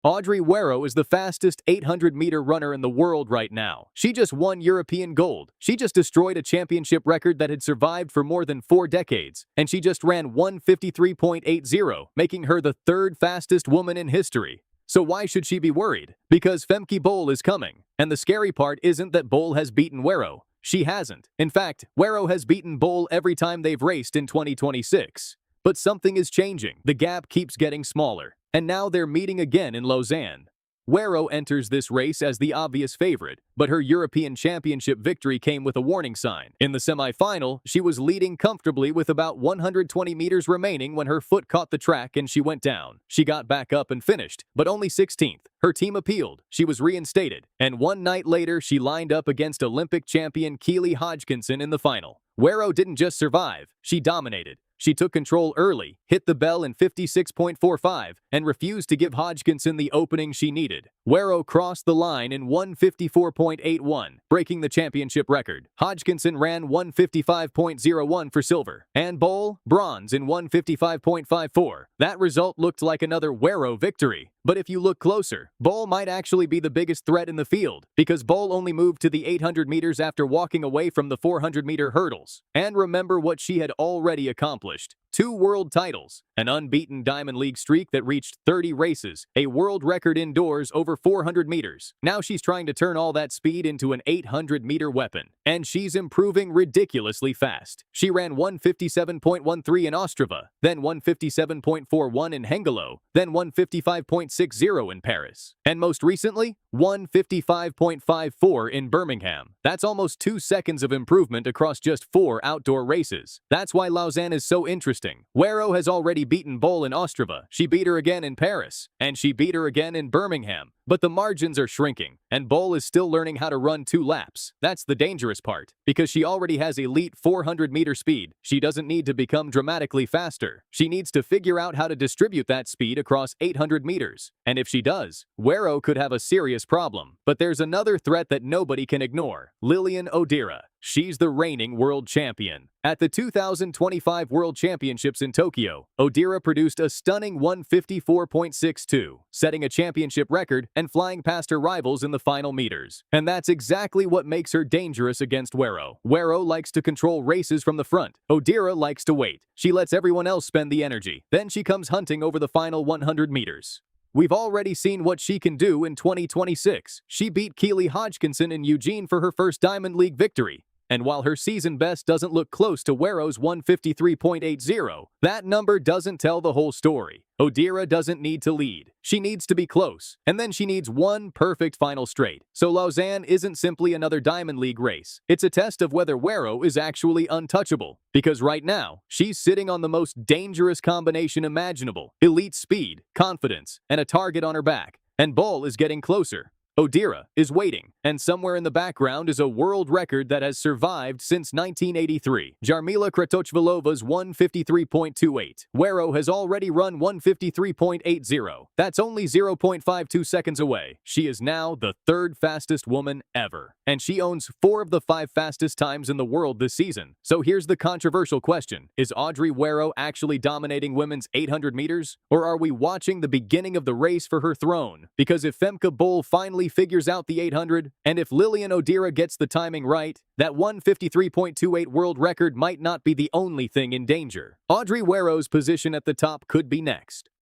Audrey Werro is the fastest 800-meter runner in the world right now. She just won European gold. She just destroyed a championship record that had survived for more than 4 decades. And she just ran 1:53.80, making her the 3rd fastest woman in history. So why should she be worried? Because Femke Bol is coming. And the scary part isn't that Bol has beaten Werro. She hasn't. In fact, Werro has beaten Bol every time they've raced in 2026. But something is changing. The gap keeps getting smaller. And now they're meeting again in Lausanne. Werro enters this race as the obvious favorite, but her European Championship victory came with a warning sign. In the semi-final, she was leading comfortably with about 120 meters remaining when her foot caught the track and she went down. She got back up and finished, but only 16th. Her team appealed. She was reinstated. And one night later, she lined up against Olympic champion Keely Hodgkinson in the final. Werro didn't just survive, she dominated. She took control early, hit the bell in 56.45, and refused to give Hodgkinson the opening she needed. Werro crossed the line in 1:54.81, breaking the championship record. Hodgkinson ran 1:55.01 for silver, and Bol, bronze in 1:55.54. That result looked like another Werro victory. But if you look closer, Bol might actually be the biggest threat in the field, because Bol only moved to the 800 meters after walking away from the 400-meter hurdles. And remember what she had already accomplished. 2 world titles, an unbeaten Diamond League streak that reached 30 races, a world record indoors over 400 meters. Now she's trying to turn all that speed into an 800-meter weapon. And she's improving ridiculously fast. She ran 1:57.13 in Ostrava, then 1:57.41 in Hengelo, then 1:55.60 in Paris. And most recently, 1:55.54 in Birmingham. That's almost 2 seconds of improvement across just 4 outdoor races. That's why Lausanne is so interesting. Werro has already beaten Bol in Ostrava. She beat her again in Paris. And she beat her again in Birmingham. But the margins are shrinking, and Bol is still learning how to run 2 laps. That's the dangerous part, because she already has elite 400-meter speed. She doesn't need to become dramatically faster. She needs to figure out how to distribute that speed across 800 meters. And if she does, Werro could have a serious problem. But there's another threat that nobody can ignore: Lilian Odira. She's the reigning world champion. At the 2025 World Championships in Tokyo, Odira produced a stunning 1:54.62, setting a championship record and flying past her rivals in the final meters. And that's exactly what makes her dangerous against Werro. Werro likes to control races from the front. Odira likes to wait. She lets everyone else spend the energy. Then she comes hunting over the final 100 meters. We've already seen what she can do in 2026. She beat Keely Hodgkinson in Eugene for her first Diamond League victory. And while her season best doesn't look close to Werro's 1:53.80, that number doesn't tell the whole story. Odira doesn't need to lead. She needs to be close. And then she needs one perfect final straight. So Lausanne isn't simply another Diamond League race. It's a test of whether Werro is actually untouchable. Because right now, she's sitting on the most dangerous combination imaginable: elite speed, confidence, and a target on her back. And Bol is getting closer. Odira is waiting, and somewhere in the background is a world record that has survived since 1983. Jarmila Kratochvílová's 1:53.28. Werro has already run 1:53.80. That's only 0.52 seconds away. She is now the 3rd fastest woman ever. And she owns 4 of the 5 fastest times in the world this season. So here's the controversial question: is Audrey Werro actually dominating women's 800 meters? Or are we watching the beginning of the race for her throne? Because if Femke Bol finally figures out the 800, and if Lilian Odira gets the timing right, that 1:53.28 world record might not be the only thing in danger. Audrey Werro's position at the top could be next.